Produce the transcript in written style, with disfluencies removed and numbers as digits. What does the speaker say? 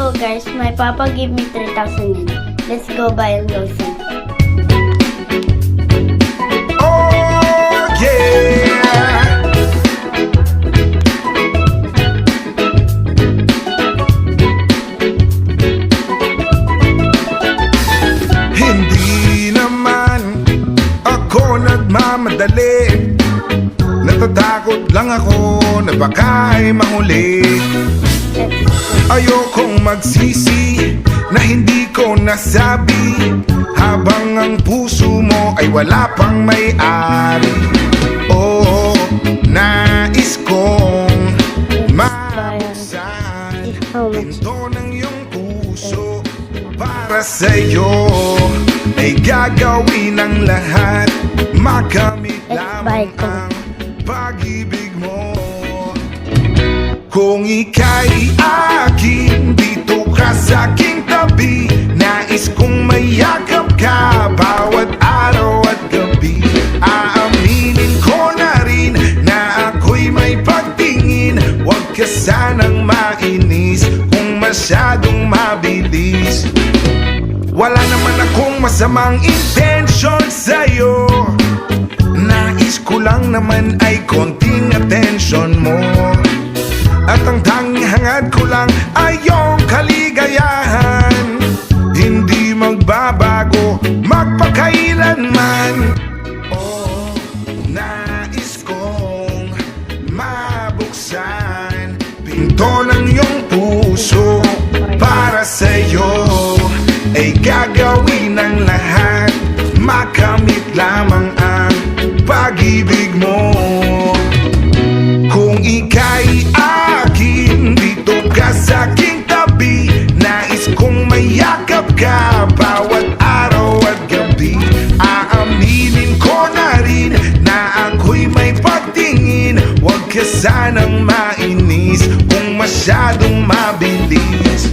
go guys, my papa gave me 3,000 yen. Let's go buy a lotion. Oh yeah. Hindi naman ako nagmamadali, natatakot lang ako na baka ay mahuli. Ayokong magsisi na hindi ko nasabi, habang ang puso mo ay wala pang may-ari. Oo, nais kong mabuksan pinto ng iyong puso para sa'yo. Ay gagawin ang lahat, makamit lamang ang pag-ibig mo. Kung ika'y akin, dito ka sa aking tabi. Nais kong mayakap ka bawat araw at gabi. Aaminin ko na rin na ako'y may pagtingin. Huwag ka sanang mainis kung masyadong mabilis. Wala naman akong masamang intensyon sa'yo. Nais ko lang naman ay konting atensyon mo. At ang tanging hangad ko lang ay iyong kaligayahan. Hindi magbabago magpakailanman. Oh, nais kong mabuksan pinto ng iyong puso para sa'yo. Ay gagawin ang lahat, makamit lamang ang pag-ibig mo. Kung ika'y akin, dito ka sa aking tabi. Nais kong mayakap ka bawat araw at gabi. Aaminin ko na rin na ako'y may pagtingin. Huwag ka sanang mainis kung masyadong mabilis.